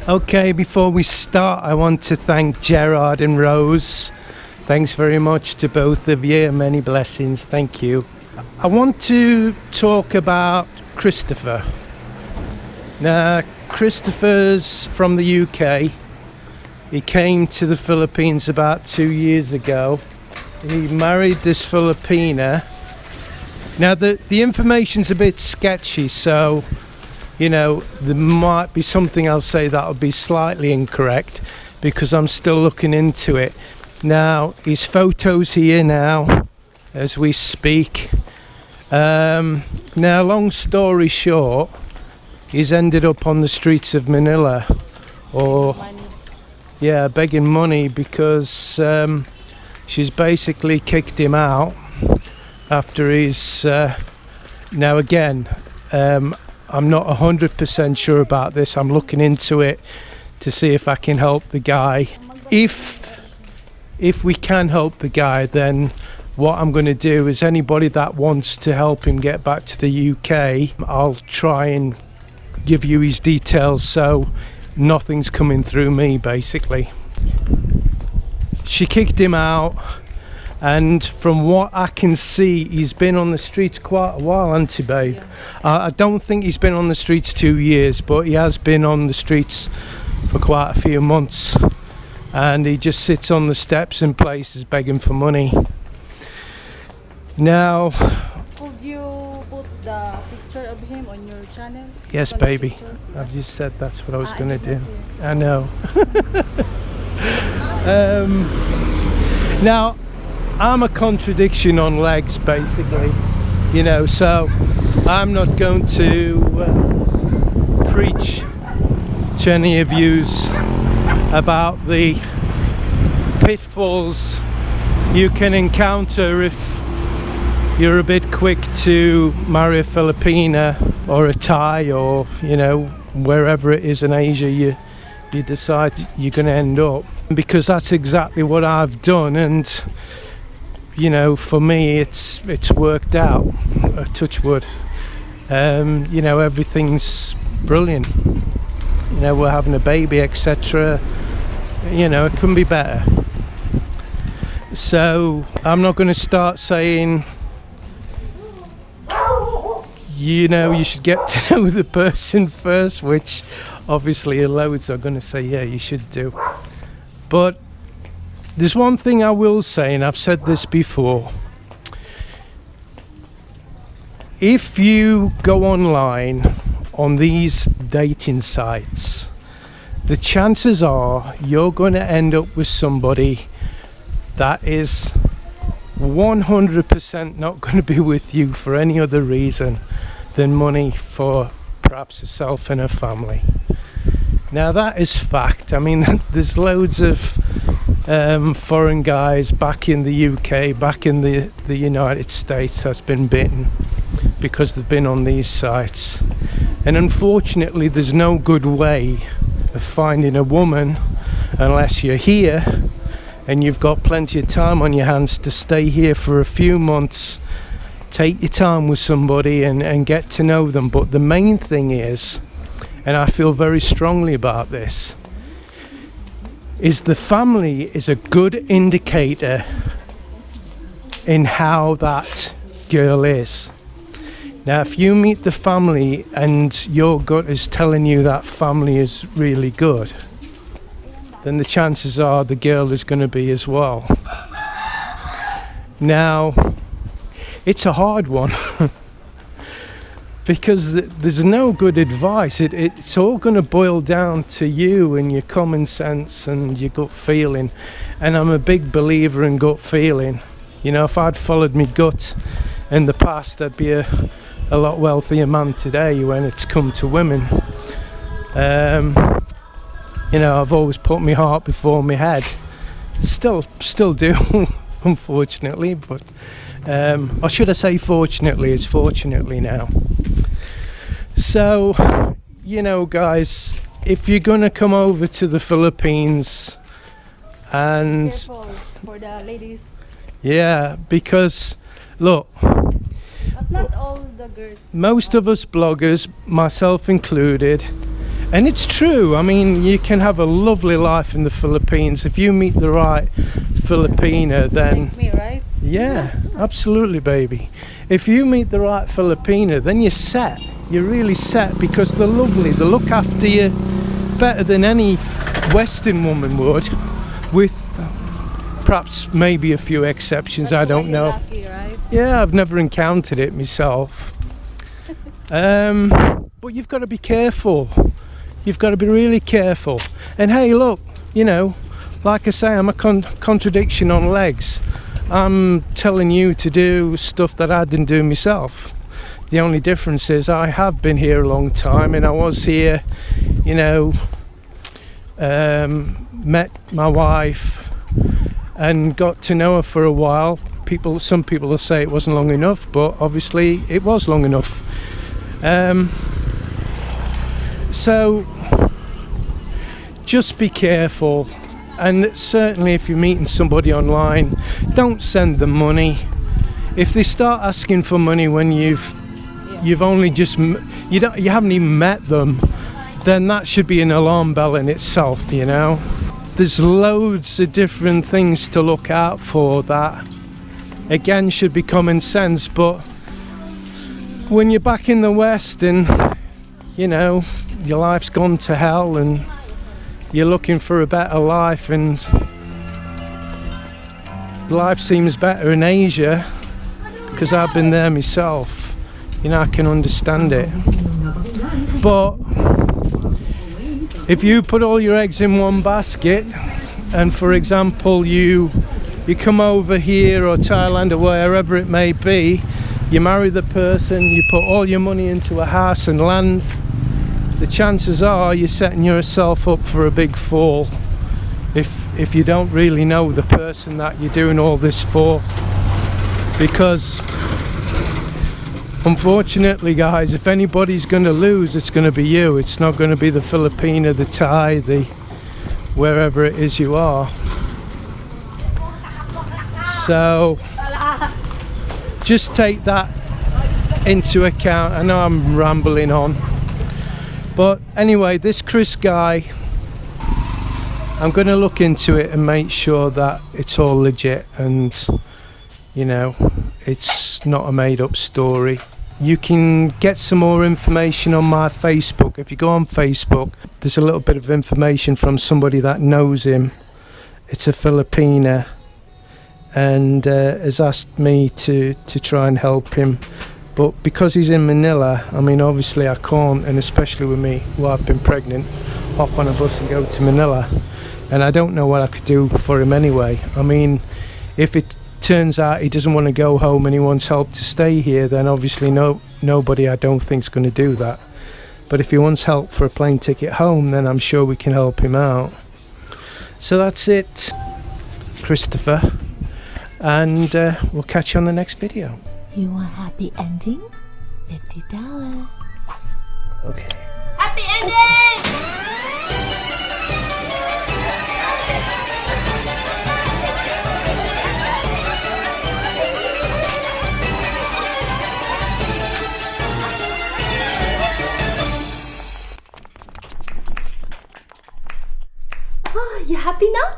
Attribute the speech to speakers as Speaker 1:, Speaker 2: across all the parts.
Speaker 1: Okay, before we start, I want to thank Gerard and Rose. Thanks very much to both of you, and many blessings. Thank you. I want to talk about Christopher. Now, Christopher's from the UK. He came to the Philippines about 2 years ago. He married this Filipina. Now, the information's a bit sketchy, so you know, there might be something I'll say that'll be slightly incorrect because I'm still looking into it. Now, his photo's here now as we speak. Now, long story short, he's ended up on the streets of Manila, or yeah, begging money because she's basically kicked him out after he's now again. I'm not 100% sure about this. I'm looking into it to see if I can help the guy. If we can help the guy, then what I'm going to do is anybody that wants to help him get back to the UK, I'll try and give you his details so nothing's coming through me, basically. She kicked him out. And from what I can see, he's been on the streets quite a while, hasn't he, babe? Yeah. I don't think he's been on the streets 2 years, but he has been on the streets for quite a few months. And he just sits on the steps in places begging for money. Now...
Speaker 2: Could you put the picture of him on your channel?
Speaker 1: Yes, baby. I've just said that's what I was going to do. I know. Now... I'm a contradiction on legs, basically, you know, so I'm not going to preach to any of yous about the pitfalls you can encounter if you're a bit quick to marry a Filipina or a Thai, or, you know, wherever it is in Asia you decide you're going to end up, because that's exactly what I've done. And you know, for me, it's worked out. Touch wood. You know, everything's brilliant. You know, we're having a baby, etc. You know, it couldn't be better. So I'm not going to start saying, you know, you should get to know the person first, which obviously loads are going to say, yeah, you should do. But there's one thing I will say, and I've said this before. If you go online on these dating sites, the chances are you're going to end up with somebody that is 100% not going to be with you for any other reason than money for perhaps herself and her family. Now, that is fact. I mean, there's loads of foreign guys back in the UK, back in the United States that's been bitten because they've been on these sites. And unfortunately, there's no good way of finding a woman unless you're here and you've got plenty of time on your hands to stay here for a few months, take your time with somebody and get to know them. But the main thing is, and I feel very strongly about this, is the family is a good indicator in how that girl is. Now, if you meet the family and your gut is telling you that family is really good, then the chances are the girl is going to be as well. Now, it's a hard one because there's no good advice. It's all going to boil down to you and your common sense and your gut feeling. And I'm a big believer in gut feeling. You know, if I'd followed my gut in the past, I'd be a lot wealthier man today when it's come to women. You know, I've always put my heart before my head. Still do, unfortunately, but or should I say fortunately? It's fortunately now. So, you know, guys, if you're gonna come over to the Philippines, and
Speaker 2: careful for the ladies.
Speaker 1: Yeah, because look,
Speaker 2: but not all the girls.
Speaker 1: Most of us bloggers, myself included, And it's true. I mean, you can have a lovely life in the Philippines if you meet the right Filipina. Then
Speaker 2: Like me, right?
Speaker 1: yeah, absolutely, baby. If you meet the right Filipina, then you're set. You're really set, because they're lovely. They look after you better than any Western woman would, with perhaps maybe a few exceptions.
Speaker 2: That's
Speaker 1: I don't
Speaker 2: why
Speaker 1: know.
Speaker 2: you're lucky, right?
Speaker 1: Yeah, I've never encountered it myself. But you've got to be careful. You've got to be really careful. And hey, look, you know, like I say, I'm a contradiction on legs. I'm telling you to do stuff that I didn't do myself. The only difference is I have been here a long time, and I was here, you know, met my wife and got to know her for a while. Some people will say it wasn't long enough, but obviously it was long enough. So just be careful, and certainly if you're meeting somebody online, don't send them money. If they start asking for money when you've only just you haven't even met them, then that should be an alarm bell in itself, you know. There's loads of different things to look out for that again should be common sense, but when you're back in the West and you know your life's gone to hell and you're looking for a better life, and life seems better in Asia, because I've been there myself, you know, I can understand it. But if you put all your eggs in one basket, and for example you come over here, or Thailand, or wherever it may be, you marry the person, you put all your money into a house and land, the chances are you're setting yourself up for a big fall if you don't really know the person that you're doing all this for. Because unfortunately, guys, if anybody's going to lose, it's going to be you. It's not going to be the Filipina, the Thai, the wherever it is you are. So just take that into account. I know I'm rambling on, but anyway, this Chris guy, I'm going to look into it and make sure that it's all legit, and you know, it's not a made up story. You can get some more information on my Facebook. If you go on Facebook, there's a little bit of information from somebody that knows him. It's a Filipina, and has asked me to try and help him. But because he's in Manila, I mean, obviously I can't, and especially with me, who I've been pregnant, hop on a bus and go to Manila. And I don't know what I could do for him anyway. I mean, if it turns out he doesn't want to go home and he wants help to stay here, then obviously nobody I don't think is going to do that. But if he wants help for a plane ticket home, then I'm sure we can help him out. So that's it, Christopher, and we'll catch you on the next video.
Speaker 3: You want happy ending? $50.
Speaker 1: Okay.
Speaker 3: Happy ending! Oh, you happy now?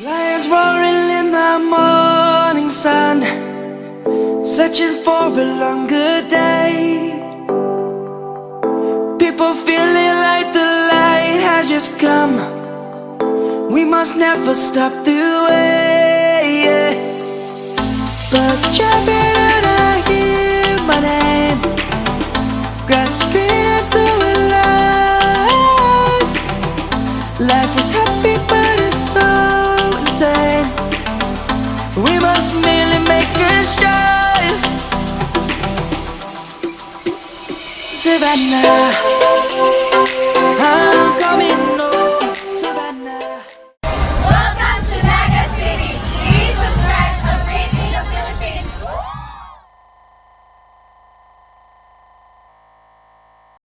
Speaker 4: Lions roaring in the morning sun, searching for a longer day. People feeling like the light has just come. We must never stop the way. Birds chirping and I hear my name, grasping into a life. Life is happy but it's so insane. We must merely make a strive. Savannah.